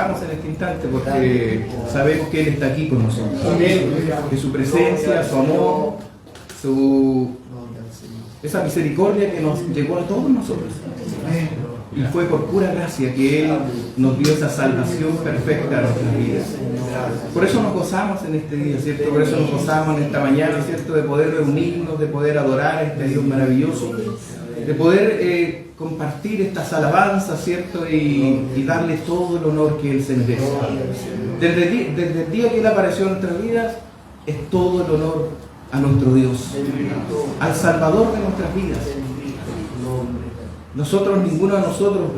gozamos en este instante porque sabemos que Él está aquí con nosotros. Que su presencia, su amor, esa misericordia que nos llegó a todos nosotros. Y fue por pura gracia que Él nos dio esa salvación perfecta a nuestras vidas. Por eso nos gozamos en este día, ¿cierto? Por eso nos gozamos en esta mañana, ¿cierto? De poder reunirnos, de poder adorar a este Dios maravilloso, de poder compartir estas alabanzas, ¿cierto? Y darle todo el honor que Él se merece. Desde el día que Él apareció en nuestras vidas, es todo el honor a nuestro Dios, al Salvador de nuestras vidas. Nosotros, ninguno de nosotros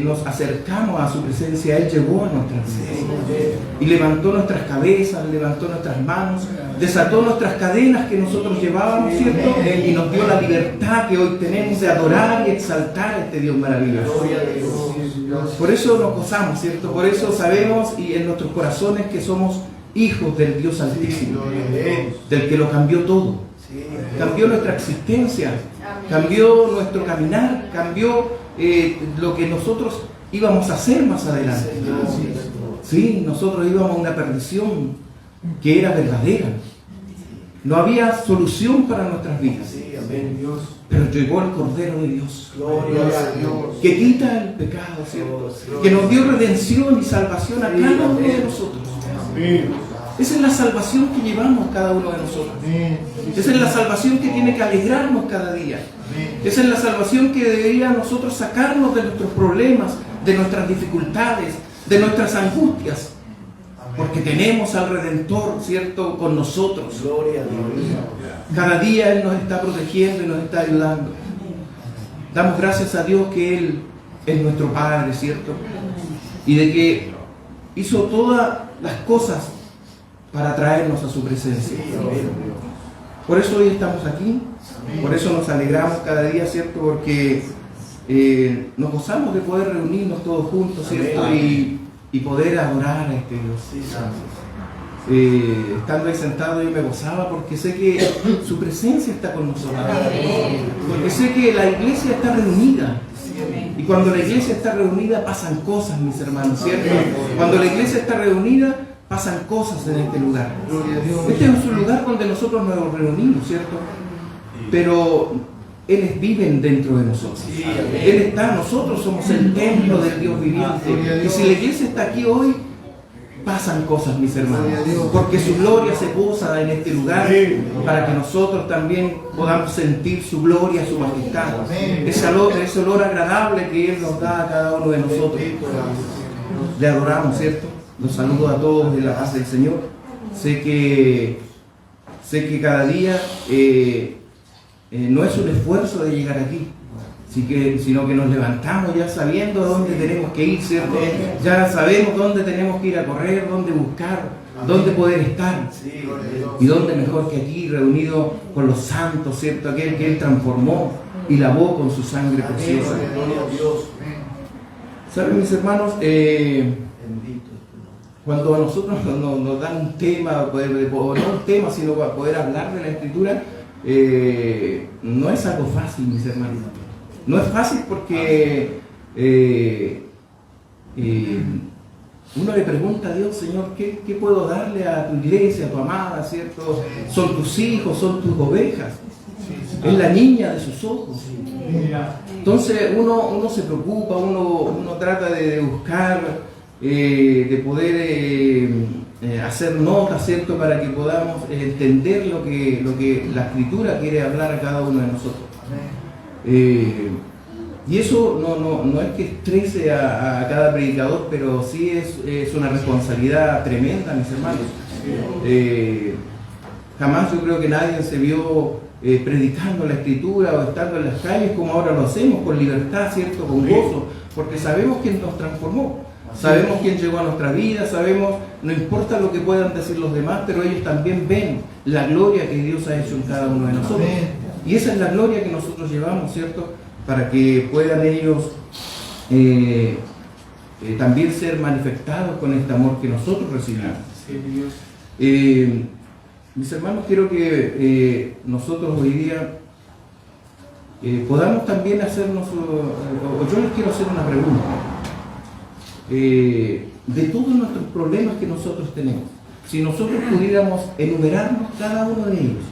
nos acercamos a su presencia. Él llegó a nuestras vidas y levantó nuestras cabezas, levantó nuestras manos, desató nuestras cadenas que nosotros llevábamos, ¿cierto? Y nos dio la libertad que hoy tenemos de adorar y exaltar a este Dios maravilloso. Por eso nos gozamos, ¿cierto? Por eso sabemos y en nuestros corazones que somos hijos del Dios Altísimo, del que lo cambió todo. Cambió nuestra existencia, cambió nuestro caminar, cambió lo que nosotros íbamos a hacer más adelante. Sí, nosotros íbamos a una perdición que era verdadera. No había solución para nuestras vidas. Pero llegó el Cordero de Dios, que quita el pecado, ¿cierto? Que nos dio redención y salvación a cada uno de nosotros. Esa es la salvación que llevamos cada uno de nosotros. Esa es la salvación que tiene que alegrarnos cada día. Esa es la salvación que debería nosotros sacarnos de nuestros problemas, de nuestras dificultades, de nuestras angustias. Porque tenemos al Redentor, ¿cierto?, con nosotros. Cada día Él nos está protegiendo y nos está ayudando. Damos gracias a Dios que Él es nuestro Padre, ¿cierto? Y de que hizo todas las cosas para traernos a su presencia. Por eso hoy estamos aquí, por eso nos alegramos cada día, ¿cierto? Porque nos gozamos de poder reunirnos todos juntos, ¿cierto? Y poder adorar a este Dios. Estando ahí sentado yo me gozaba porque sé que su presencia está con nosotros. Porque sé que la iglesia está reunida. Y cuando la iglesia está reunida pasan cosas, mis hermanos, ¿cierto? Cuando la iglesia está reunida pasan cosas en este lugar. Este es un lugar donde nosotros nos reunimos, ¿cierto? Pero Él vive dentro de nosotros. Él está, nosotros somos el templo del Dios viviente. Y si la iglesia está aquí hoy, pasan cosas, mis hermanos. Porque su gloria se posa en este lugar para que nosotros también podamos sentir su gloria, su majestad. Ese olor agradable que Él nos da a cada uno de nosotros. Le adoramos, ¿cierto? Los saludo a todos de la paz del Señor. Sé que cada día no es un esfuerzo de llegar aquí, sino que nos levantamos ya sabiendo a dónde tenemos que ir, ¿cierto? Ya sabemos dónde tenemos que ir a correr, dónde buscar, dónde poder estar. Y dónde mejor que aquí, reunido con los santos, ¿cierto? Aquel que Él transformó y lavó con su sangre preciosa. ¿Saben, mis hermanos? Cuando a nosotros nos dan un tema, o no un tema, sino para poder hablar de la Escritura, no es algo fácil, mis hermanos. No es fácil porque uno le pregunta a Dios, Señor, ¿qué puedo darle a tu iglesia, a tu amada, ¿cierto? Son tus hijos, son tus ovejas. Es la niña de sus ojos. Entonces uno se preocupa, uno trata de buscar, de poder hacer notas, ¿cierto?, para que podamos entender lo que la Escritura quiere hablar a cada uno de nosotros. Y eso no es que estrese a cada predicador, pero sí es una responsabilidad tremenda, mis hermanos. Jamás yo creo que nadie se vio predicando la Escritura o estando en las calles como ahora lo hacemos, con libertad, ¿cierto?, con gozo, porque sabemos quién nos transformó. Sabemos quién llegó a nuestra vida, sabemos, no importa lo que puedan decir los demás, pero ellos también ven la gloria que Dios ha hecho en cada uno de nosotros. Y esa es la gloria que nosotros llevamos, ¿cierto? Para que puedan ellos también ser manifestados con este amor que nosotros recibimos. Mis hermanos, quiero que nosotros hoy día podamos también hacernos, o yo les quiero hacer una pregunta. de todos nuestros problemas que nosotros tenemos. Si nosotros pudiéramos enumerarnos cada uno de ellos,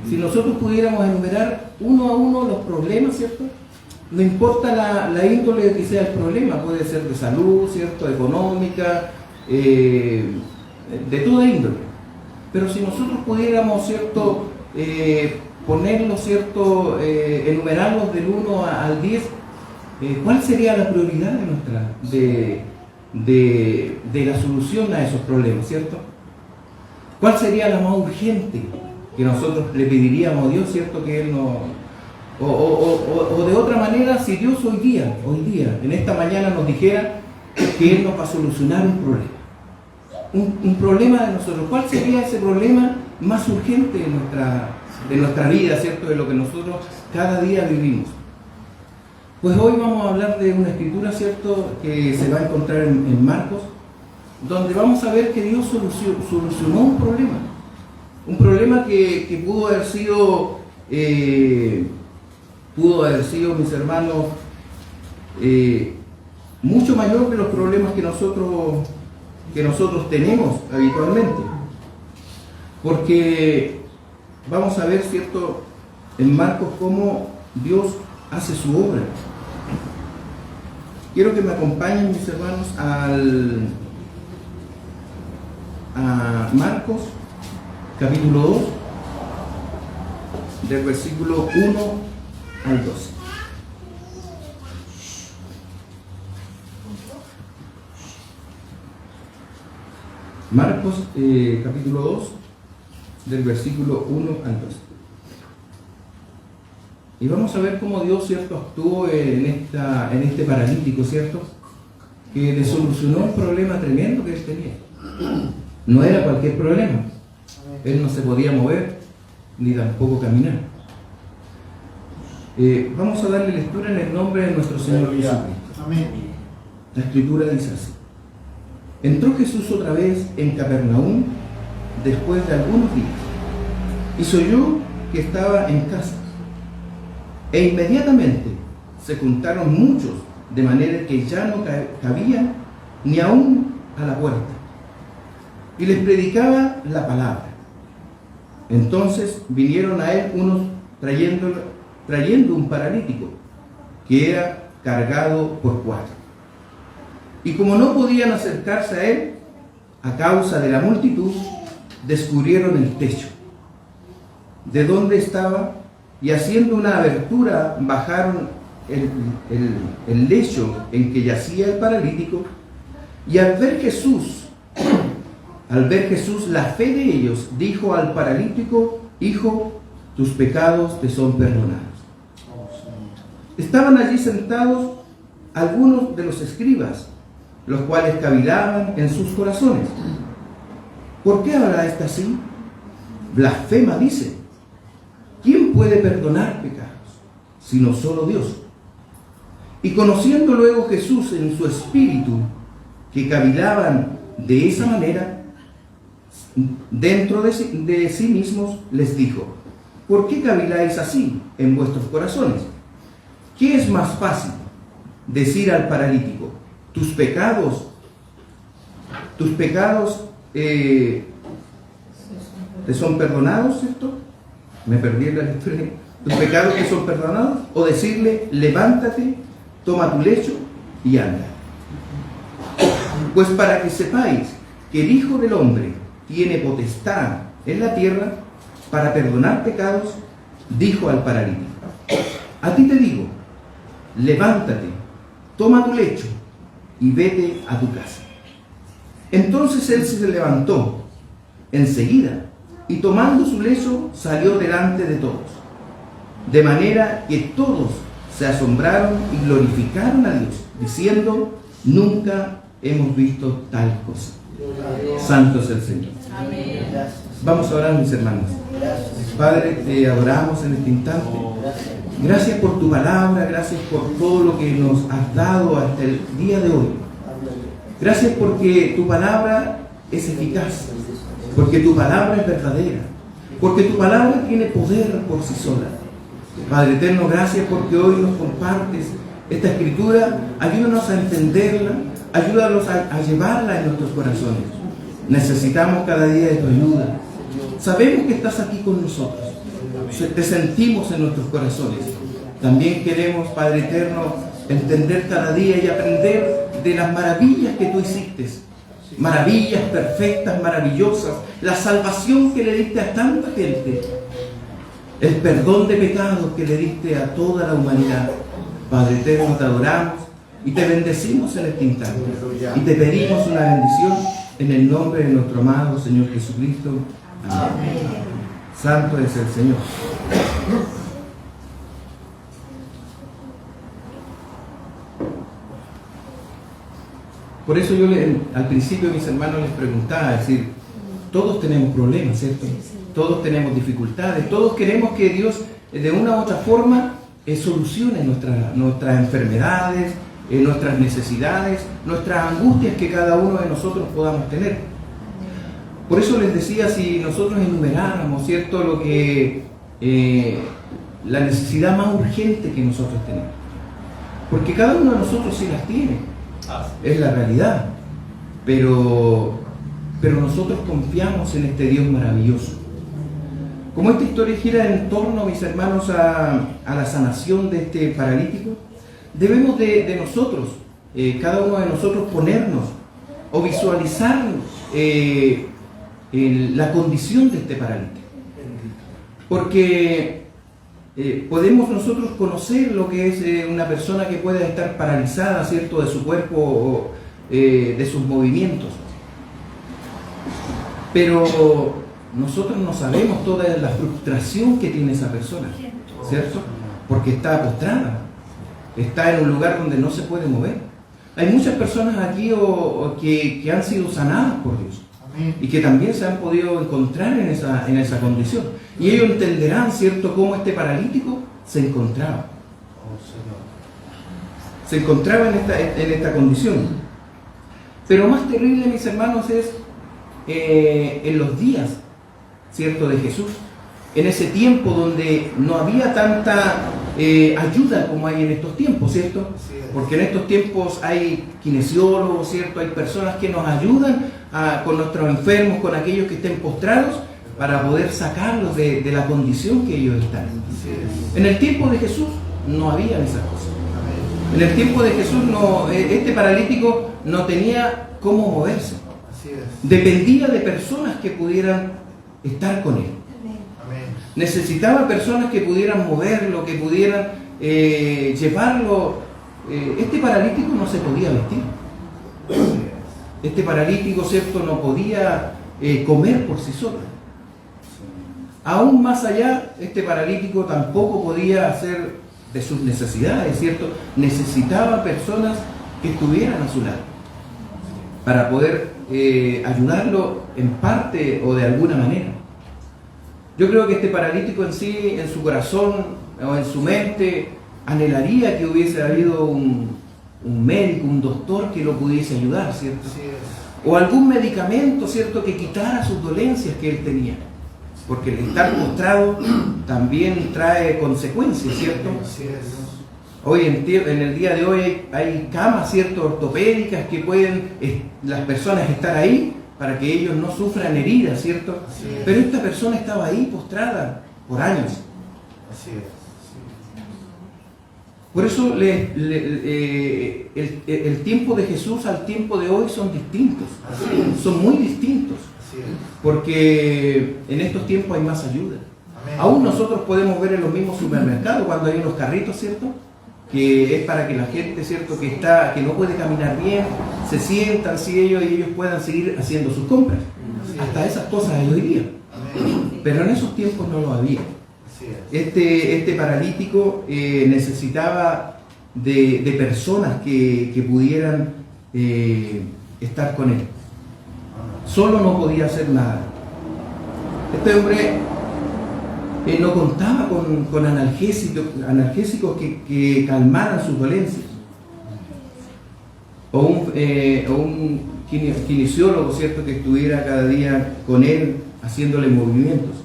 si nosotros pudiéramos enumerar uno a uno los problemas, ¿cierto? No importa la índole que sea el problema, puede ser de salud, ¿cierto? Económica, de toda índole. Pero si nosotros pudiéramos, ¿cierto? Ponerlos, ¿cierto? Enumerarlos del 1 al 10, ¿cuál sería la prioridad de la solución a esos problemas, ¿cierto? ¿Cuál sería la más urgente que nosotros le pediríamos a Dios, ¿cierto? Que Él nos... O de otra manera, si Dios hoy día, en esta mañana nos dijera que Él nos va a solucionar un problema. Un problema de nosotros. ¿Cuál sería ese problema más urgente de nuestra vida, ¿cierto? De lo que nosotros cada día vivimos. Pues hoy vamos a hablar de una escritura, ¿cierto? Que se va a encontrar en Marcos, donde vamos a ver que Dios solucionó un problema. Un problema que pudo haber sido, mis hermanos, mucho mayor que los problemas que nosotros tenemos habitualmente. Porque vamos a ver, ¿cierto?, en Marcos cómo Dios hace su obra. Quiero que me acompañen, mis hermanos, a Marcos, capítulo 2, del versículo 1 al 12. Marcos, capítulo 2, del versículo 1 al 12. Y vamos a ver cómo Dios, ¿cierto?, actuó en este paralítico, ¿cierto?, que le solucionó un problema tremendo que él tenía. No era cualquier problema. Él no se podía mover, ni tampoco caminar. Vamos a darle lectura en el nombre de nuestro Señor Jesucristo. Amén. La escritura dice así: entró Jesús otra vez en Capernaum después de algunos días, y se oyó que estaba en casa. E inmediatamente se juntaron muchos, de manera que ya no cabían ni aún a la puerta, y les predicaba la palabra. Entonces vinieron a él unos trayendo un paralítico, que era cargado por 4. Y como no podían acercarse a él, a causa de la multitud, descubrieron el techo de donde estaba, y haciendo una abertura bajaron el lecho en que yacía el paralítico. Y al ver Jesús la fe de ellos, dijo al paralítico: hijo, tus pecados te son perdonados. Estaban allí sentados algunos de los escribas, los cuales cavilaban en sus corazones: ¿por qué habla éste así? Blasfema, dice. ¿Quién puede perdonar pecados sino solo Dios? Y conociendo luego Jesús en su espíritu que cavilaban de esa manera dentro de sí mismos, les dijo: ¿por qué caviláis así en vuestros corazones? ¿Qué es más fácil? Decir al paralítico: tus pecados te son perdonados, ¿cierto? Me perdí en la lectura. ¿Tus pecados te son perdonados? O decirle: levántate, toma tu lecho y anda. Pues para que sepáis que el Hijo del Hombre tiene potestad en la tierra para perdonar pecados, dijo al paralítico: a ti te digo, levántate, toma tu lecho y vete a tu casa. Entonces él se levantó enseguida, y tomando su lecho salió delante de todos, de manera que todos se asombraron y glorificaron a Dios, diciendo: nunca hemos visto tal cosa. Santo es el Señor. Amén. Vamos a orar, mis hermanos. Padre, te adoramos en este instante. Gracias por tu palabra, gracias por todo lo que nos has dado hasta el día de hoy. Gracias porque tu palabra es eficaz, porque tu palabra es verdadera, porque tu palabra tiene poder por sí sola. Padre eterno, gracias porque hoy nos compartes esta escritura. Ayúdanos a entenderla, ayúdanos a llevarla en nuestros corazones. Necesitamos cada día de tu ayuda. Sabemos que estás aquí con nosotros. Te sentimos en nuestros corazones. También queremos, Padre eterno, entender cada día y aprender de las maravillas que tú hiciste. Maravillas perfectas, maravillosas. La salvación que le diste a tanta gente. El perdón de pecados que le diste a toda la humanidad. Padre eterno, te adoramos y te bendecimos en este instante. Y te pedimos una bendición en el nombre de nuestro amado Señor Jesucristo. Amén. Santo es el Señor. Por eso yo al principio, mis hermanos, les preguntaba, es decir, todos tenemos problemas, ¿cierto? Todos tenemos dificultades, todos queremos que Dios de una u otra forma solucione nuestras enfermedades, nuestras necesidades, nuestras angustias que cada uno de nosotros podamos tener. Por eso les decía, si nosotros enumeráramos, ¿cierto?, lo que la necesidad más urgente que nosotros tenemos. Porque cada uno de nosotros sí las tiene, es la realidad. Pero nosotros confiamos en este Dios maravilloso. Como esta historia gira en torno, mis hermanos, a la sanación de este paralítico, debemos de nosotros, cada uno de nosotros, ponernos o visualizar la condición de este paralítico. Porque podemos nosotros conocer lo que es una persona que pueda estar paralizada, ¿cierto?, de su cuerpo o de sus movimientos. Pero nosotros no sabemos toda la frustración que tiene esa persona, ¿cierto? Porque está postrada, está en un lugar donde no se puede mover. Hay muchas personas aquí que han sido sanadas por Dios y que también se han podido encontrar en esa condición. Y ellos entenderán, ¿cierto?, cómo este paralítico se encontraba. Se encontraba en esta condición. Pero más terrible, mis hermanos, es en los días, ¿cierto?, de Jesús, en ese tiempo donde no había tanta ayuda como hay en estos tiempos, ¿cierto? Porque en estos tiempos hay kinesiólogos, ¿cierto? Hay personas que nos ayudan con nuestros enfermos, con aquellos que estén postrados, para poder sacarlos de la condición que ellos están. En el tiempo de Jesús no había esas cosas. En el tiempo de Jesús este paralítico no tenía cómo moverse. Dependía de personas que pudieran estar con él. Necesitaba personas que pudieran moverlo, que pudieran llevarlo. Este paralítico no se podía vestir. Este paralítico, ¿cierto?, no podía comer por sí solo. Aún más allá, este paralítico tampoco podía hacer de sus necesidades, ¿cierto? Necesitaba personas que estuvieran a su lado para poder ayudarlo en parte o de alguna manera. Yo creo que este paralítico en sí, en su corazón o en su mente, anhelaría que hubiese habido un médico, un doctor que lo pudiese ayudar, ¿cierto? O algún medicamento, ¿cierto?, que quitara sus dolencias que él tenía. Porque el estar postrado también trae consecuencias, ¿cierto? Hoy en el día de hoy hay camas, ¿cierto?, ortopédicas que pueden las personas estar ahí para que ellos no sufran heridas, ¿cierto? Pero esta persona estaba ahí postrada por años. Por eso el tiempo de Jesús al tiempo de hoy son distintos, son muy distintos, porque en estos tiempos hay más ayuda. Aún nosotros podemos ver en los mismos supermercados cuando hay unos carritos, ¿cierto?, que es para que la gente, ¿cierto?, que no puede caminar bien, se sientan, si ellos puedan seguir haciendo sus compras. Hasta esas cosas hay hoy día. Pero en esos tiempos no lo había. Este paralítico necesitaba de personas que pudieran estar con él. Solo no podía hacer nada. Este hombre no contaba con analgésicos que calmaran sus dolencias. O un kinesiólogo, ¿cierto?, que estuviera cada día con él haciéndole movimientos.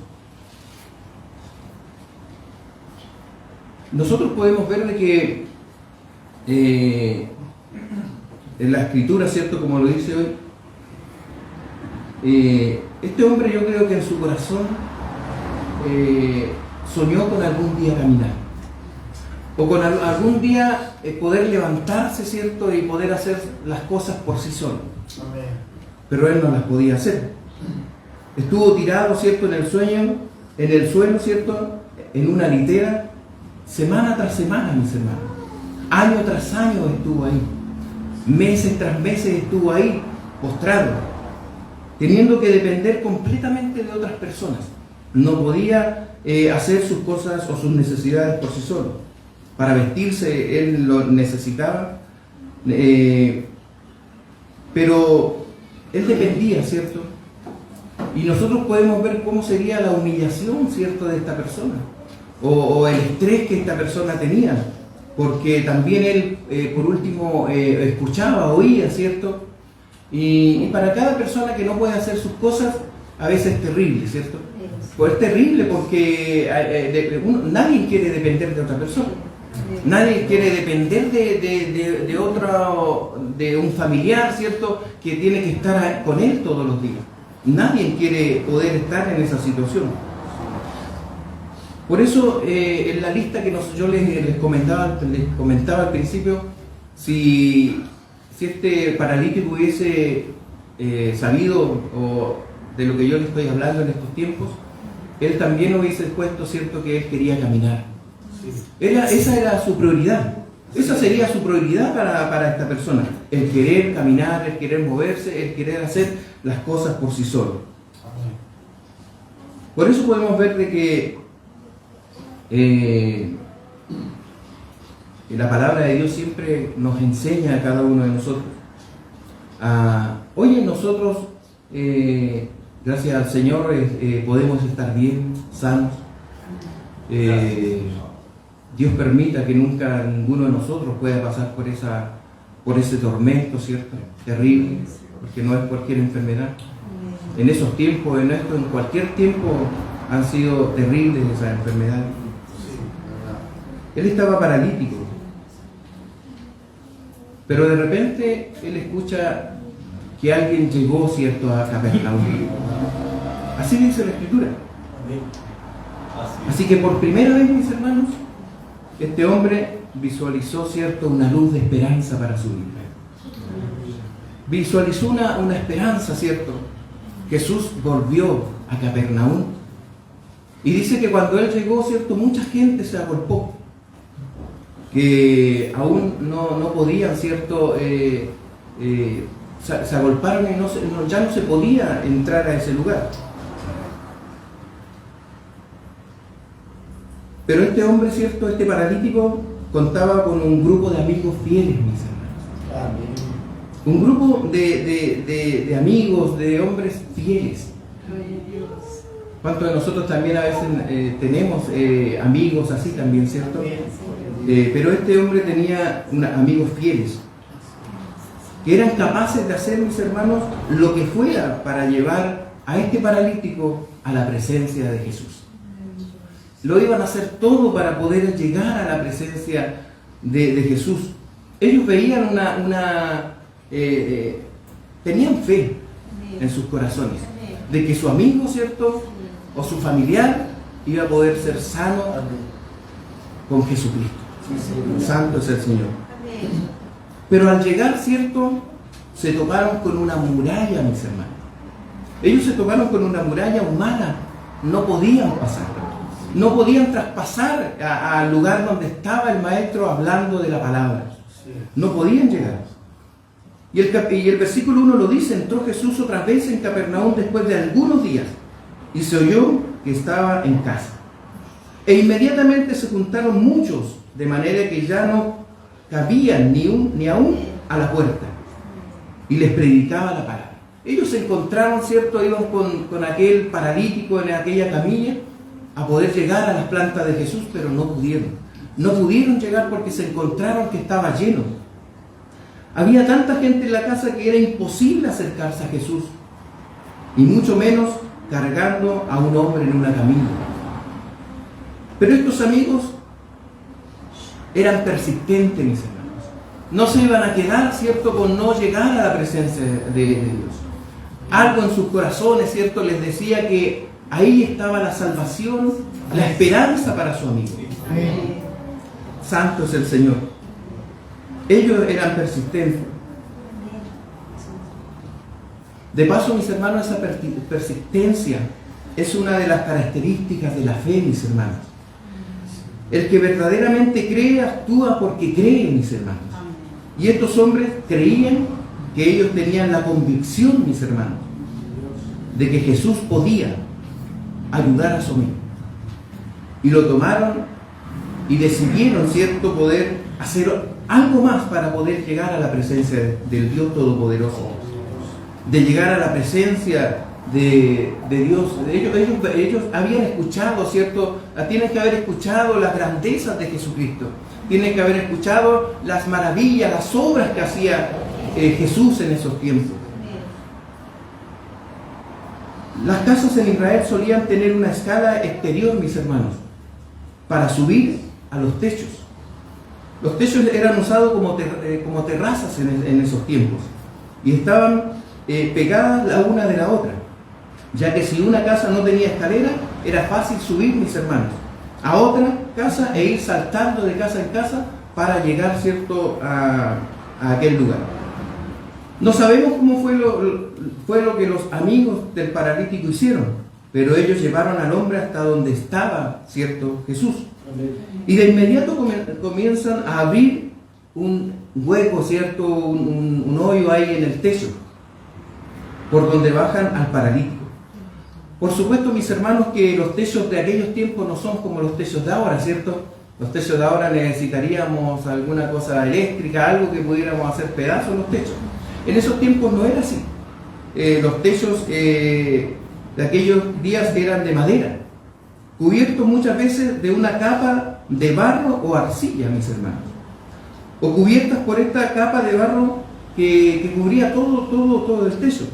Nosotros podemos ver de que en la escritura, ¿cierto? Como lo dice hoy. Este hombre, yo creo que en su corazón soñó con algún día caminar, o con algún día poder levantarse, ¿cierto? Y poder hacer las cosas por sí solo. Amén. Pero él no las podía hacer. Estuvo tirado, ¿cierto? En el suelo, ¿cierto? En una litera, semana tras semana, mis hermanos. Año tras año estuvo ahí. Meses tras meses estuvo ahí, postrado, teniendo que depender completamente de otras personas. No podía hacer sus cosas o sus necesidades por sí solo. Para vestirse él lo necesitaba, pero él dependía, ¿cierto? Y nosotros podemos ver cómo sería la humillación, ¿cierto?, de esta persona, o el estrés que esta persona tenía, porque también él, por último, escuchaba, oía, ¿cierto? Y para cada persona que no puede hacer sus cosas, a veces es terrible, ¿cierto? Pues es terrible porque nadie quiere depender de otra persona. Nadie quiere depender de un familiar, ¿cierto?, que tiene que estar con él todos los días. Nadie quiere poder estar en esa situación. Por eso, en la lista que yo les comentaba al principio, si este paralítico hubiese sabido de lo que yo le estoy hablando en estos tiempos, él también hubiese puesto, ¿cierto?, que él quería caminar. Esa era su prioridad. Esa sería su prioridad para esta persona. El querer caminar, el querer moverse, el querer hacer las cosas por sí solo. Por eso podemos ver de que la palabra de Dios siempre nos enseña a cada uno de nosotros. Hoy nosotros, gracias al Señor, podemos estar bien, sanos. Dios permita que nunca ninguno de nosotros pueda pasar por ese tormento, ¿cierto?, terrible, porque no es cualquier enfermedad. En esos tiempos, en cualquier tiempo han sido terribles esas enfermedades. Él estaba paralítico, pero de repente él escucha que alguien llegó, ¿cierto?, a Capernaum. Así dice la Escritura. Así que por primera vez, mis hermanos, este hombre visualizó, ¿cierto?, una luz de esperanza para su vida. Visualizó una esperanza, ¿cierto? Jesús volvió a Capernaum. Y dice que cuando él llegó, ¿cierto?, mucha gente se agolpó, que aún no podían, ¿cierto?, se agolparon y ya no se podía entrar a ese lugar. Pero este hombre, ¿cierto?, este paralítico, contaba con un grupo de amigos fieles, mis hermanos. Amén. Un grupo de amigos, de hombres fieles. ¿Cuántos de nosotros también a veces tenemos amigos así también, ¿cierto? Pero este hombre tenía amigos fieles, que eran capaces de hacer, mis hermanos, lo que fuera para llevar a este paralítico a la presencia de Jesús. Lo iban a hacer todo para poder llegar a la presencia de Jesús. Ellos veían tenían fe en sus corazones de que su amigo, ¿cierto?, o su familiar iba a poder ser sano con Jesucristo. Santo es el Señor. Pero al llegar, ¿cierto?, se toparon con una muralla, mis hermanos. Ellos se toparon con una muralla humana. No podían pasar. No podían traspasar al lugar donde estaba el maestro hablando de la palabra. No podían llegar. Y el versículo 1 lo dice: entró Jesús otra vez en Capernaum después de algunos días, y se oyó que estaba en casa. E inmediatamente se juntaron muchos, de manera que ya no cabían ni aún a la puerta, y les predicaba la palabra. Ellos se encontraron, ¿cierto?, iban con aquel paralítico en aquella camilla a poder llegar a las plantas de Jesús, pero no pudieron. No pudieron llegar porque se encontraron que estaba lleno. Había tanta gente en la casa que era imposible acercarse a Jesús, y mucho menos cargando a un hombre en una camilla. Pero estos amigos eran persistentes, mis hermanos. no se iban a quedar, ¿cierto?, con no llegar a la presencia de Dios. Algo en sus corazones, ¿cierto?, les decía que ahí estaba la salvación, la esperanza para su amigo. Santo es el Señor. Ellos eran persistentes. De paso, mis hermanos, esa persistencia es una de las características de la fe, mis hermanos. El que verdaderamente cree, actúa porque cree, mis hermanos. Y estos hombres creían que ellos tenían la convicción, mis hermanos, de que Jesús podía ayudar a su amigo. Y lo tomaron y decidieron, ¿cierto?, poder hacer algo más para poder llegar a la presencia del Dios Todopoderoso, de llegar a la presencia de Dios. Ellos habían escuchado, ¿cierto? Tienen que haber escuchado las grandezas de Jesucristo, tienen que haber escuchado las maravillas, las obras que hacía Jesús en esos tiempos. Las casas en Israel solían tener una escala exterior, mis hermanos, para subir a los techos. Los techos eran usados como terrazas en esos tiempos y estaban pegadas la una de la otra, ya que si una casa no tenía escalera, era fácil subir, mis hermanos, a otra casa e ir saltando de casa en casa para llegar, ¿cierto?, a aquel lugar. No sabemos cómo fue lo que los amigos del paralítico hicieron, pero ellos llevaron al hombre hasta donde estaba, ¿cierto?, Jesús. Y de inmediato comienzan a abrir un hueco, ¿cierto?, un hoyo ahí en el techo, por donde bajan al paralítico. Por supuesto, mis hermanos, que los techos de aquellos tiempos no son como los techos de ahora, ¿cierto? Los techos de ahora necesitaríamos alguna cosa eléctrica, algo que pudiéramos hacer pedazos en los techos. En esos tiempos no era así. Los techos de aquellos días eran de madera, cubiertos muchas veces de una capa de barro o arcilla, mis hermanos, o cubiertas por esta capa de barro que cubría todo el techo.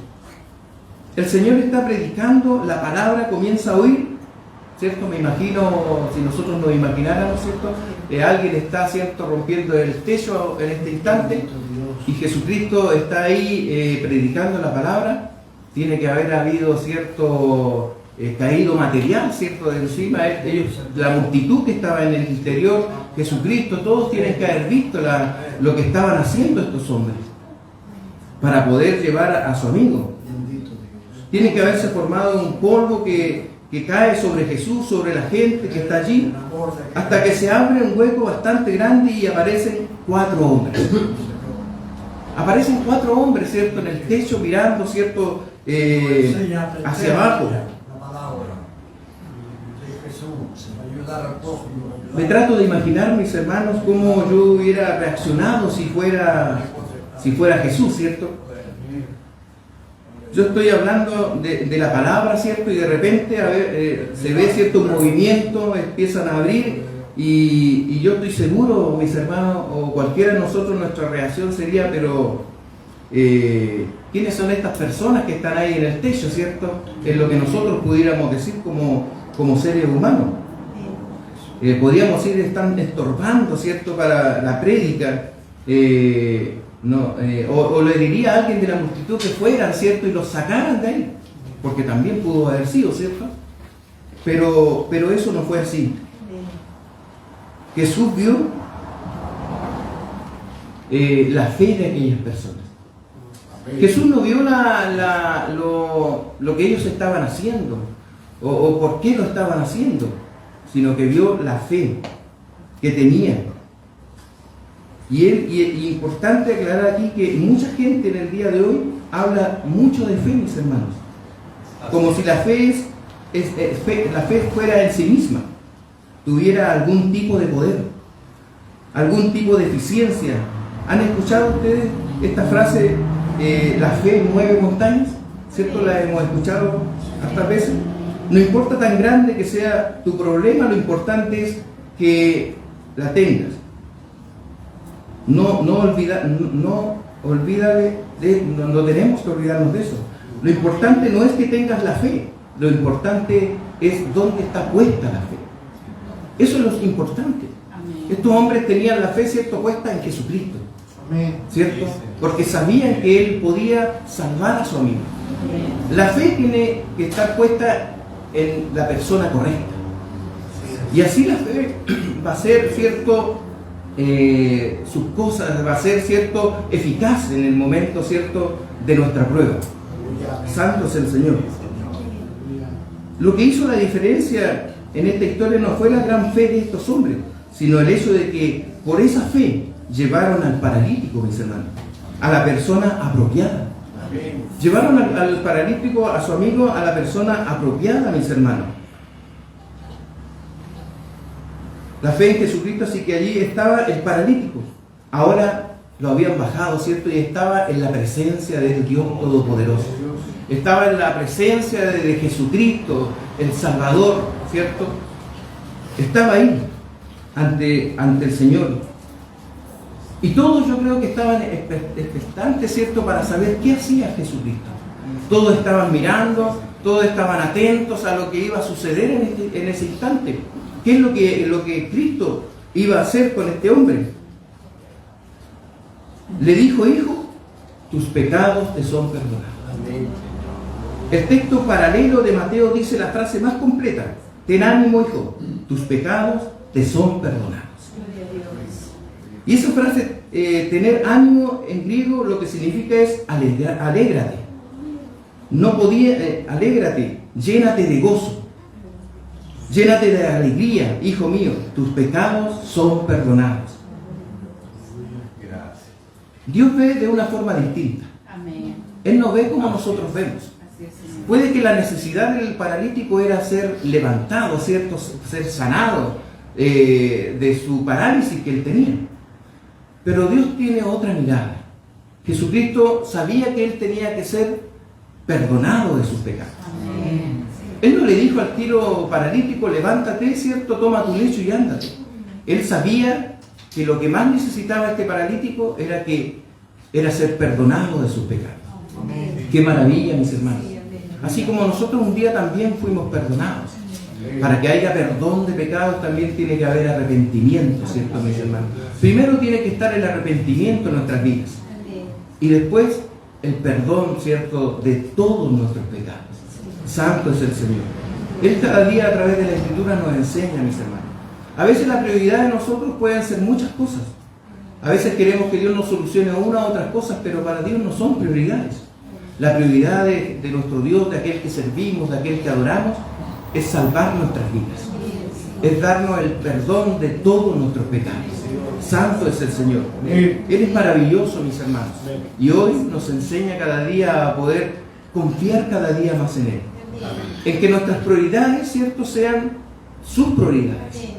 El Señor está predicando, la palabra comienza a oír, ¿cierto? Me imagino, si nosotros nos imagináramos, ¿cierto? Alguien está, ¿cierto?, rompiendo el techo en este instante y Jesucristo está ahí predicando la palabra. Tiene que haber habido, ¿cierto?, caído material, ¿cierto?, de encima. La multitud que estaba en el interior, Jesucristo, todos tienen que haber visto lo que estaban haciendo estos hombres para poder llevar a su amigo. Tiene que haberse formado un polvo que cae sobre Jesús, sobre la gente que está allí, hasta que se abre un hueco bastante grande y aparecen 4 hombres. Aparecen 4 hombres, ¿cierto?, en el techo mirando, ¿cierto?, hacia abajo. Me trato de imaginar, mis hermanos, cómo yo hubiera reaccionado si fuera Jesús, ¿cierto? Yo estoy hablando de la palabra, ¿cierto? Y de repente se ve cierto movimiento, empiezan a abrir y yo estoy seguro, mis hermanos, o cualquiera de nosotros, nuestra reacción sería, pero ¿quiénes son estas personas que están ahí en el techo, ¿cierto? Es lo que nosotros pudiéramos decir como seres humanos. Podríamos ir están estorbando, ¿cierto?, para la prédica. O le diría a alguien de la multitud que fueran, ¿cierto?, y los sacaran de ahí, porque también pudo haber sido, ¿cierto? Pero eso no fue así. Jesús vio la fe de aquellas personas. Jesús no vio lo que ellos estaban haciendo o por qué lo estaban haciendo, sino que vio la fe que tenían. Y importante aclarar aquí que mucha gente en el día de hoy habla mucho de fe, mis hermanos, como si la fe la fe fuera en sí misma, tuviera algún tipo de poder, algún tipo de eficiencia. ¿Han escuchado ustedes esta frase, la fe mueve montañas? ¿Cierto? La hemos escuchado hartas veces. No importa tan grande que sea tu problema, lo importante es que la tengas. No tenemos que olvidarnos de eso. Lo importante no es que tengas la fe, lo importante es dónde está puesta la fe. Eso es lo importante. Amén. Estos hombres tenían la fe, ¿cierto?, puesta en Jesucristo. ¿cierto? Porque sabían que él podía salvar a su amigo. La fe tiene que estar puesta en la persona correcta. Y así la fe va a ser, ¿cierto? Sus cosas, va a ser, ¿cierto? Eficaz en el momento, ¿cierto? De nuestra prueba. Santo es el Señor. Lo que hizo la diferencia en esta historia no fue la gran fe de estos hombres, sino el hecho de que por esa fe llevaron al paralítico, mis hermanos, a la persona apropiada. Llevaron al paralítico, a su amigo, a la persona apropiada, mis hermanos. La fe en Jesucristo, así que allí estaba el paralítico. Ahora lo habían bajado, ¿cierto? Y estaba en la presencia del Dios Todopoderoso. Estaba en la presencia de Jesucristo, el Salvador, ¿cierto? Estaba ahí, ante el Señor. Y todos yo creo que estaban expectantes, ¿cierto?, para saber qué hacía Jesucristo. Todos estaban mirando, todos estaban atentos a lo que iba a suceder en ese instante. ¿Qué es lo que Cristo iba a hacer con este hombre? Le dijo: hijo, tus pecados te son perdonados. El texto paralelo de Mateo dice la frase más completa: ten ánimo, hijo, tus pecados te son perdonados. Y esa frase, tener ánimo, en griego lo que significa es alégrate. Alégrate, llénate de gozo, llénate de alegría, hijo mío, tus pecados son perdonados. Dios ve de una forma distinta. Él no ve como nosotros vemos. Puede que la necesidad del paralítico era ser levantado, ¿cierto?, ser sanado de su parálisis que él tenía. Pero Dios tiene otra mirada. Jesucristo sabía que él tenía que ser perdonado de sus pecados. Amén. Él no le dijo al tiro paralítico: levántate, ¿cierto?, toma tu lecho y ándate. Él sabía que lo que más necesitaba este paralítico era ser perdonado de sus pecados. Amén. Qué maravilla, mis hermanos. Así como nosotros un día también fuimos perdonados. Para que haya perdón de pecados también tiene que haber arrepentimiento, ¿cierto, mis hermanos? Primero tiene que estar el arrepentimiento en nuestras vidas. Y después el perdón, ¿cierto?, de todos nuestros pecados. Santo es el Señor. Él cada día a través de la Escritura nos enseña, mis hermanos. A veces la prioridad de nosotros pueden ser muchas cosas. A veces queremos que Dios nos solucione una u otras cosas, pero para Dios no son prioridades. La prioridad de nuestro Dios, de aquel que servimos, de aquel que adoramos, es salvar nuestras vidas. Es darnos el perdón de todos nuestros pecados. Santo es el Señor. Él es maravilloso, mis hermanos. Y hoy nos enseña cada día a poder confiar cada día más en Él. En que nuestras prioridades, ¿cierto?, sean sus prioridades.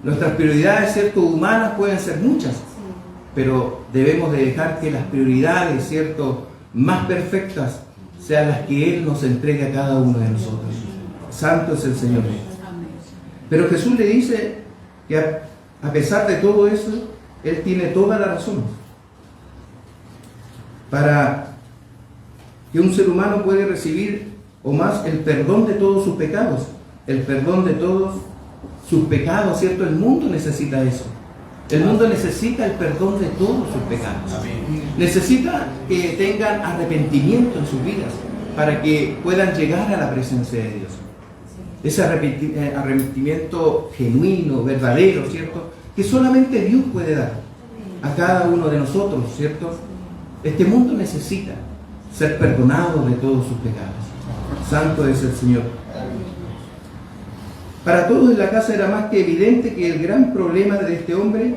Nuestras prioridades, ¿cierto?, humanas pueden ser muchas, pero debemos de dejar que las prioridades, ¿cierto?, más perfectas sean las que Él nos entregue a cada uno de nosotros. Santo es el Señor. Pero Jesús le dice que a pesar de todo eso, Él tiene toda la razón. Para que un ser humano puede recibir o más el perdón de todos sus pecados, el perdón de todos sus pecados, ¿cierto? El mundo necesita eso. El mundo necesita el perdón de todos sus pecados. Necesita que tengan arrepentimiento en sus vidas para que puedan llegar a la presencia de Dios. Ese arrepentimiento genuino, verdadero, ¿cierto?, que solamente Dios puede dar a cada uno de nosotros, ¿cierto? Este mundo necesita ser perdonado de todos sus pecados. Santo es el Señor. Para todos en la casa era más que evidente que el gran problema de este hombre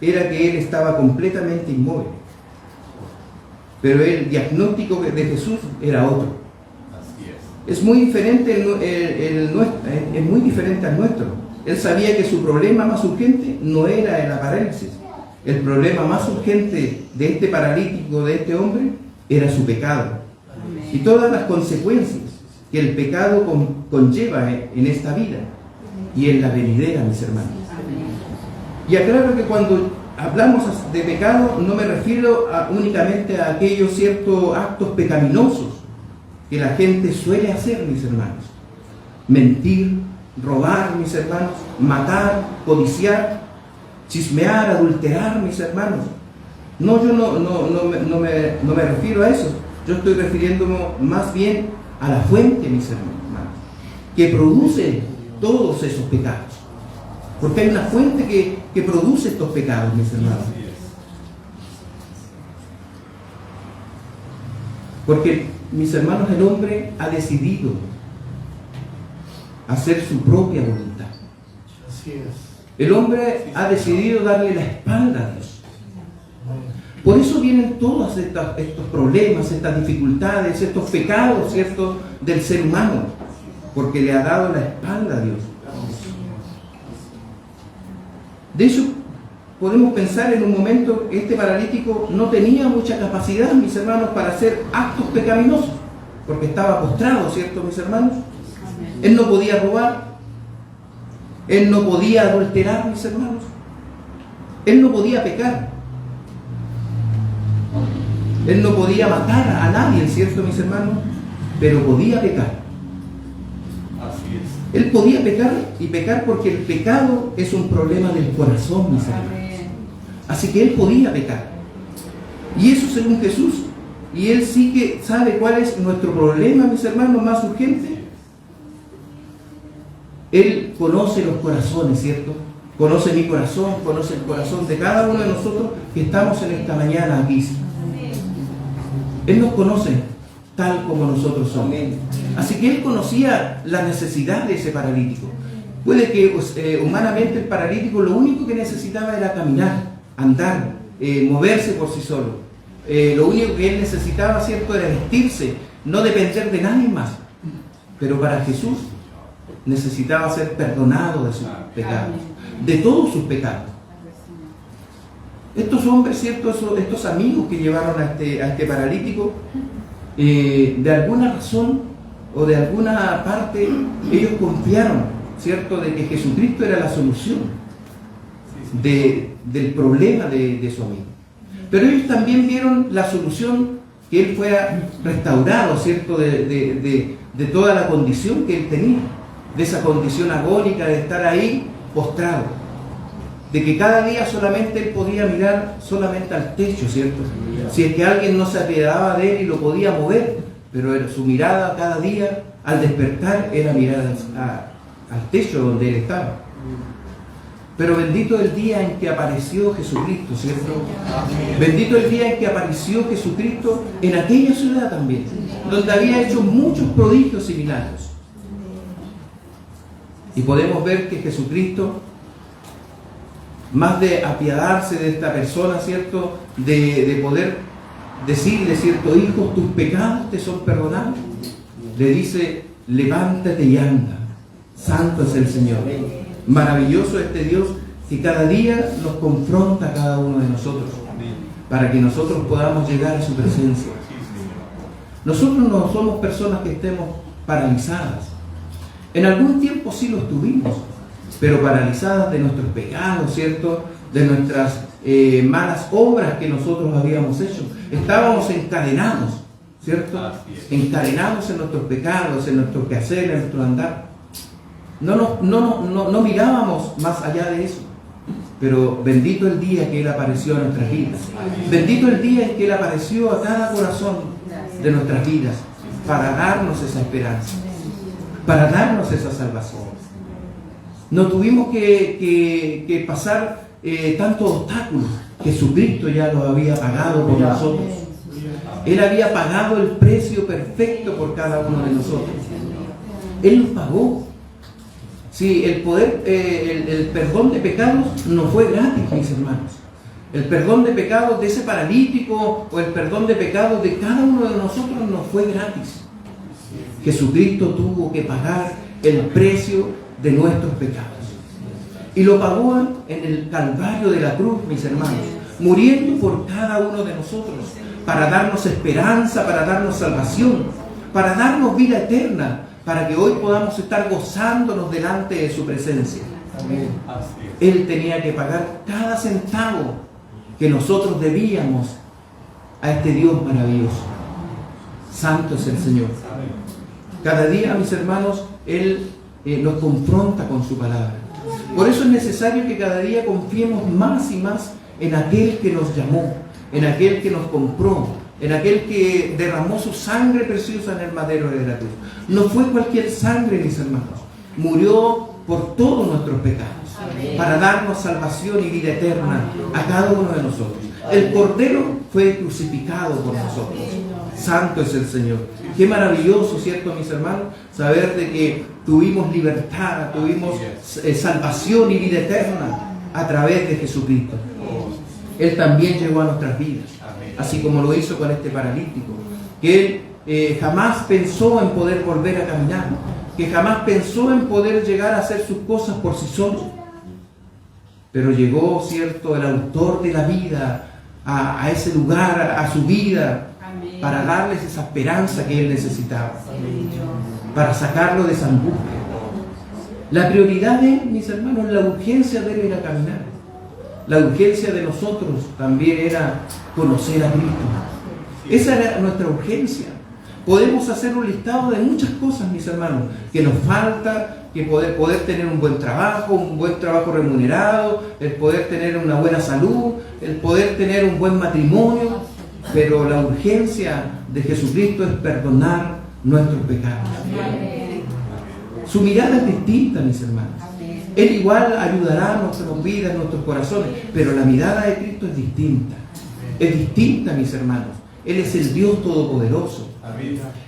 era que él estaba completamente inmóvil. Pero el diagnóstico de Jesús era otro. Es muy diferente es muy diferente al nuestro. Él sabía que su problema más urgente no era la parálisis. El problema más urgente de este paralítico, de este hombre, era su pecado. Amén. Y todas las consecuencias que el pecado conlleva en esta vida y en la venidera, mis hermanos. Amén. Y aclaro que cuando hablamos de pecado no me refiero únicamente a aquellos ciertos actos pecaminosos que la gente suele hacer, mis hermanos. Mentir, robar, mis hermanos, matar, codiciar, chismear, adulterar, mis hermanos. No, yo no me refiero a eso. Yo estoy refiriéndome más bien a la fuente, mis hermanos, que produce todos esos pecados. Porque hay una fuente que produce estos pecados, mis hermanos. Porque, mis hermanos, el hombre ha decidido hacer su propia voluntad. Así es. El hombre ha decidido darle la espalda a Dios. Por eso vienen todos estos problemas, estas dificultades, estos pecados, ¿cierto?, del ser humano, porque le ha dado la espalda a Dios. De hecho, podemos pensar en un momento que este paralítico no tenía mucha capacidad, mis hermanos, para hacer actos pecaminosos, porque estaba postrado, ¿cierto, mis hermanos? Él no podía robar, él no podía adulterar, mis hermanos, él no podía pecar. Él no podía matar a nadie, ¿cierto, mis hermanos? Pero podía pecar. Así es. Él podía pecar y pecar porque el pecado es un problema del corazón, mis hermanos. Así que él podía pecar. Y eso según Jesús. Y él sí que sabe cuál es nuestro problema, mis hermanos, más urgente. Él conoce los corazones, ¿cierto? Conoce mi corazón, conoce el corazón de cada uno de nosotros que estamos en esta mañana aquí. Él nos conoce tal como nosotros somos. Así que él conocía la necesidad de ese paralítico. Puede que humanamente el paralítico lo único que necesitaba era caminar, andar, moverse por sí solo. Lo único que él necesitaba, ¿cierto?, era vestirse, no depender de nadie más. Pero para Jesús necesitaba ser perdonado de sus pecados, de todos sus pecados. Estos hombres, ¿cierto?, estos amigos que llevaron a este paralítico, de alguna razón o de alguna parte, ellos confiaron, ¿cierto?, de que Jesucristo era la solución del problema de su amigo. Pero ellos también vieron la solución, que él fuera restaurado, ¿cierto?, de toda la condición que él tenía, de esa condición agónica de estar ahí postrado. De que cada día solamente él podía mirar solamente al techo, ¿cierto? Si es que alguien no se apiadaba de él y lo podía mover, pero su mirada cada día al despertar era mirar al techo donde él estaba. Pero bendito el día en que apareció Jesucristo, ¿cierto? Bendito el día en que apareció Jesucristo en aquella ciudad también, donde había hecho muchos prodigios y milagros. Y podemos ver que Jesucristo, más de apiadarse de esta persona, ¿cierto?, de poder decirle, ¿cierto?, hijo, tus pecados te son perdonados, le dice, levántate y anda, santo es el Señor. Maravilloso este Dios que cada día nos confronta a cada uno de nosotros, para que nosotros podamos llegar a su presencia. Nosotros no somos personas que estemos paralizadas. En algún tiempo sí lo estuvimos, pero paralizadas de nuestros pecados, ¿cierto?, de nuestras malas obras que nosotros habíamos hecho. Estábamos encadenados, ¿cierto? Encadenados en nuestros pecados, en nuestro quehacer, en nuestro andar. No mirábamos más allá de eso. Pero bendito el día que Él apareció en nuestras vidas. Bendito el día en que Él apareció a cada corazón de nuestras vidas para darnos esa esperanza, para darnos esa salvación. No tuvimos que pasar tantos obstáculos. Jesucristo ya lo había pagado por nosotros. Él había pagado el precio perfecto por cada uno de nosotros. Él nos pagó. Sí, el perdón de pecados no fue gratis, mis hermanos. El perdón de pecados de ese paralítico o el perdón de pecados de cada uno de nosotros no fue gratis. Jesucristo tuvo que pagar el precio de nuestros pecados. Y lo pagó en el Calvario de la cruz, mis hermanos, muriendo por cada uno de nosotros, para darnos esperanza, para darnos salvación, para darnos vida eterna, para que hoy podamos estar gozándonos delante de su presencia. Él tenía que pagar cada centavo que nosotros debíamos a este Dios maravilloso. Santo es el Señor. Cada día, mis hermanos, Él nos confronta con su palabra. Por eso es necesario que cada día confiemos más y más en aquel que nos llamó, en aquel que nos compró, en aquel que derramó su sangre preciosa en el madero de la cruz. No fue cualquier sangre, mis hermanos. Murió por todos nuestros pecados, para darnos salvación y vida eterna a cada uno de nosotros. El Cordero fue crucificado por nosotros. Santo es el Señor. Qué maravilloso, ¿cierto, mis hermanos? Saber de que tuvimos libertad, tuvimos salvación y vida eterna a través de Jesucristo. Él también llegó a nuestras vidas, así como lo hizo con este paralítico, que él jamás pensó en poder volver a caminar, que jamás pensó en poder llegar a hacer sus cosas por sí solo. Pero llegó, ¿cierto?, el autor de la vida a ese lugar, a su vida, para darles esa esperanza que él necesitaba, para sacarlo de esa angustia. La prioridad de, mis hermanos, la urgencia de él era caminar. La urgencia de nosotros también era conocer a Cristo. Esa era nuestra urgencia. Podemos hacer un listado de muchas cosas, mis hermanos, que nos falta, que poder tener un buen trabajo remunerado, el poder tener una buena salud, el poder tener un buen matrimonio, pero la urgencia de Jesucristo es perdonar nuestros pecados. Su mirada es distinta, mis hermanos. Él igual ayudará a nuestras vidas, nuestros corazones, pero la mirada de Cristo es distinta. Es distinta, mis hermanos. Él es el Dios Todopoderoso.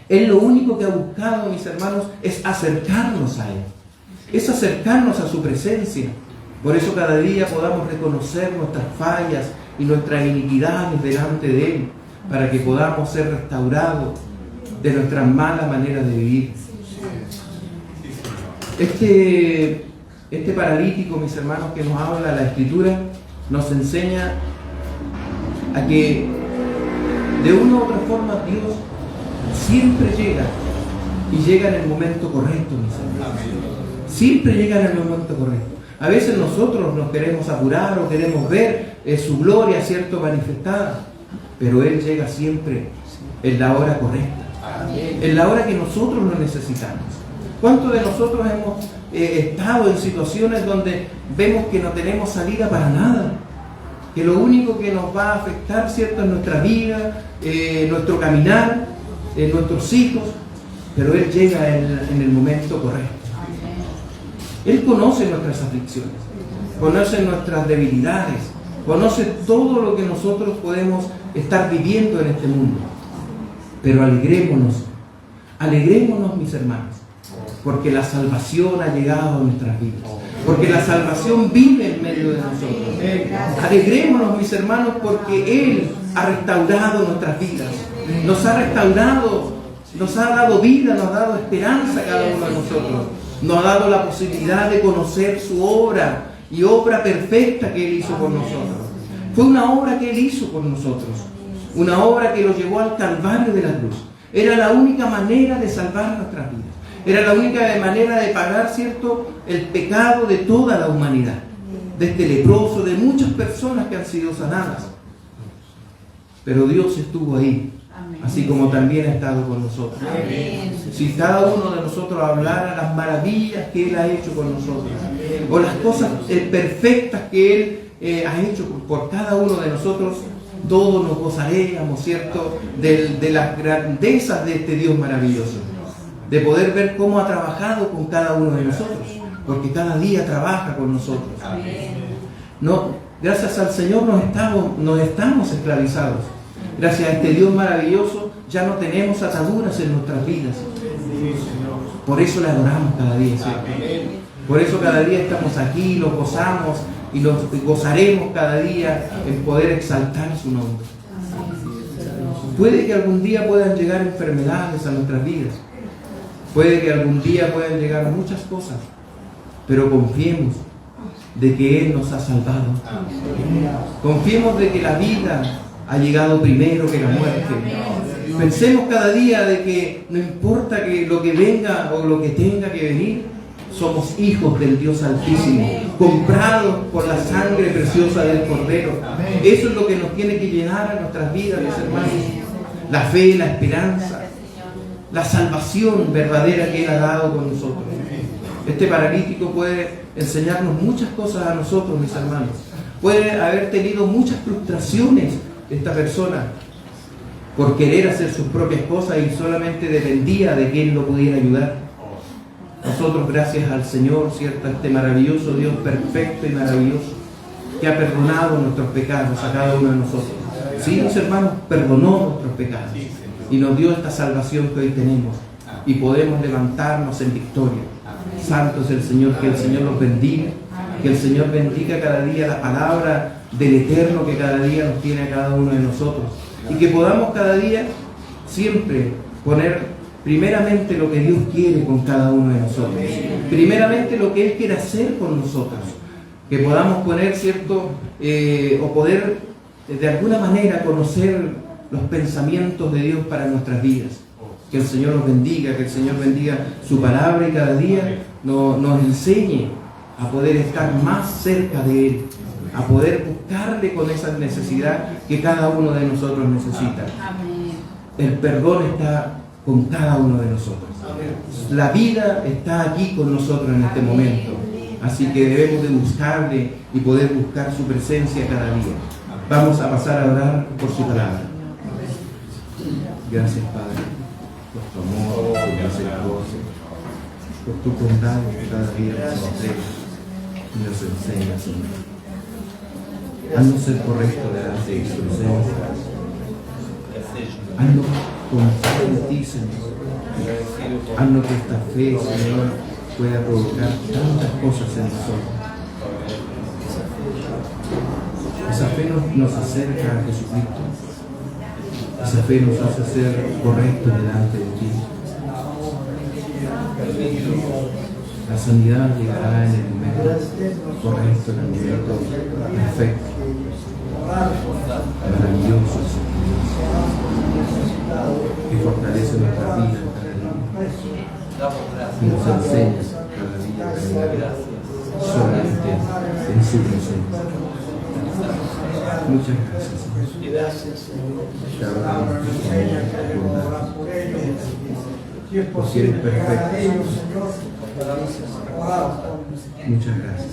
Él lo único que ha buscado, mis hermanos, es acercarnos a Él. Es acercarnos a su presencia. Por eso cada día podamos reconocer nuestras fallas y nuestras iniquidades delante de Él, para que podamos ser restaurados de nuestra mala manera de vivir. Este paralítico, mis hermanos, que nos habla la Escritura, nos enseña a que de una u otra forma Dios siempre llega, y llega en el momento correcto, mis hermanos. Siempre llega en el momento correcto. A veces nosotros nos queremos apurar o queremos ver su gloria, ¿cierto?, manifestada, pero Él llega siempre en la hora correcta, en la hora que nosotros lo necesitamos. ¿Cuántos de nosotros hemos estado en situaciones donde vemos que no tenemos salida para nada? Que lo único que nos va a afectar, ¿cierto?, es nuestra vida, nuestro caminar, nuestros hijos, pero Él llega en el momento correcto. Él conoce nuestras aflicciones, conoce nuestras debilidades, conoce todo lo que nosotros podemos estar viviendo en este mundo. Pero alegrémonos, mis hermanos, porque la salvación ha llegado a nuestras vidas, porque la salvación vive en medio de nosotros. Alegrémonos, mis hermanos, porque Él ha restaurado nuestras vidas, nos ha restaurado, nos ha dado vida, nos ha dado esperanza a cada uno de nosotros, nos ha dado la posibilidad de conocer su obra, y obra perfecta que Él hizo por nosotros. Fue una obra que Él hizo por nosotros, una obra que lo llevó al Calvario de la cruz. Era la única manera de salvar nuestras vidas. Era la única manera de pagar, ¿cierto?, el pecado de toda la humanidad, de este leproso, de muchas personas que han sido sanadas. Pero Dios estuvo ahí, así como también ha estado con nosotros. Si cada uno de nosotros hablara las maravillas que Él ha hecho con nosotros, o las cosas perfectas que Él ha hecho por cada uno de nosotros, todos nos gozaríamos, ¿cierto?, de las grandezas de este Dios maravilloso, de poder ver cómo ha trabajado con cada uno de nosotros, porque cada día trabaja con nosotros. No, gracias al Señor nos estamos esclavizados. Gracias a este Dios maravilloso ya no tenemos ataduras en nuestras vidas. Por eso le adoramos cada día, ¿cierto? Por eso cada día estamos aquí, lo gozamos y lo gozaremos cada día en poder exaltar su nombre. Puede que algún día puedan llegar enfermedades a nuestras vidas. Puede que algún día puedan llegar muchas cosas, pero confiemos de que Él nos ha salvado. Confiemos de que la vida ha llegado primero que la muerte. Pensemos cada día de que no importa que lo que venga o lo que tenga que venir, somos hijos del Dios Altísimo, comprados por la sangre preciosa del Cordero. Eso es lo que nos tiene que llenar a nuestras vidas, mis hermanos. La fe, la esperanza, la salvación verdadera que Él ha dado con nosotros. Este paralítico puede enseñarnos muchas cosas a nosotros, mis hermanos. Puede haber tenido muchas frustraciones esta persona por querer hacer sus propias cosas y solamente dependía de que Él lo pudiera ayudar. Nosotros, gracias al Señor, ¿cierto?, este maravilloso Dios perfecto y maravilloso, que ha perdonado nuestros pecados a cada uno de nosotros. Sí, mis hermanos, perdonó nuestros pecados y nos dio esta salvación que hoy tenemos y podemos levantarnos en victoria. Santo es el Señor, que el Señor nos bendiga, que el Señor bendiga cada día la palabra del Eterno que cada día nos tiene a cada uno de nosotros y que podamos cada día siempre poner primeramente lo que Dios quiere con cada uno de nosotros, primeramente lo que Él quiere hacer con nosotros, que podamos poner, ¿cierto?, o poder de alguna manera conocer los pensamientos de Dios para nuestras vidas. Que el Señor nos bendiga, que el Señor bendiga su palabra y cada día nos enseñe a poder estar más cerca de Él, a poder buscarle con esa necesidad que cada uno de nosotros necesita. El perdón está con cada uno de nosotros. La vida está aquí con nosotros en este momento. Así que debemos de buscarle y poder buscar su presencia cada día. Vamos a pasar a orar por su palabra. Gracias, Padre, por tu amor, por tu misericordia, por tu bondad que cada día nos entrega y nos enseña, Señor. Haznos ser correcto delante de tu presencia. Haznos confiar en ti, Señor. Haznos que esta fe, Señor, pueda provocar tantas cosas en nosotros. Esa fe nos acerca a Jesucristo. Esa fe nos hace ser correctos delante de ti. La sanidad llegará en el momento correcto, en el momento perfecto. Maravilloso, que fortalece nuestra vida y nos enseña cada día a caminar solamente en su presencia. Muchas gracias, Señor. Te adoramos por porque eres perfecto. Muchas gracias.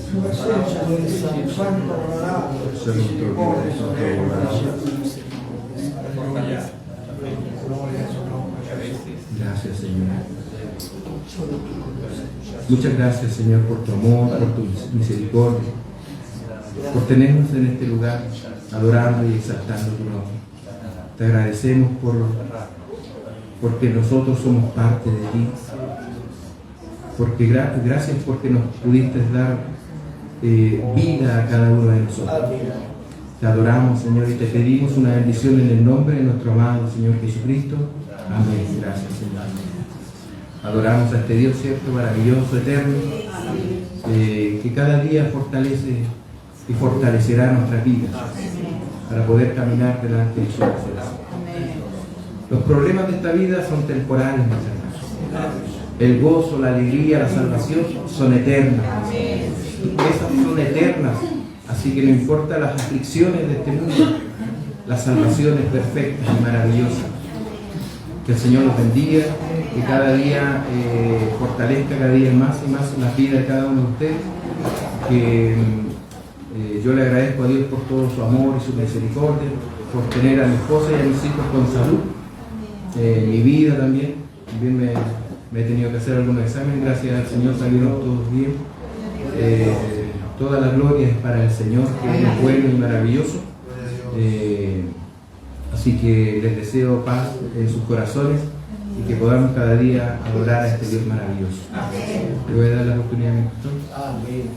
Gracias, Señor. Muchas gracias, Señor, por tu amor, por tu misericordia, por tenernos en este lugar adorando y exaltando tu nombre. Te agradecemos porque nosotros somos parte de ti, porque gracias porque nos pudiste dar vida a cada uno de nosotros. Te adoramos, Señor, y te pedimos una bendición en el nombre de nuestro amado Señor Jesucristo. Amén. Gracias, Señor. Adoramos a este Dios, cierto, maravilloso, eterno, que cada día fortalece y fortalecerá nuestras vidas para poder caminar delante de su presencia. Los problemas de esta vida son temporales, mis hermanos. El gozo, la alegría, la salvación son eternas. Esas son eternas. Así que no importa las aflicciones de este mundo, la salvación es perfecta y maravillosa. Que el Señor los bendiga, que cada día fortalezca cada día más y más la vida de cada uno de ustedes. Que yo le agradezco a Dios por todo su amor y su misericordia, por tener a mi esposa y a mis hijos con salud. Mi vida también me he tenido que hacer algunos exámenes, gracias al Señor salieron todos bien. Toda la gloria es para el Señor, que es bueno y maravilloso. Así que les deseo paz en sus corazones y que podamos cada día adorar a este Dios maravilloso. Le voy a dar la oportunidad a mi pastor. Amén.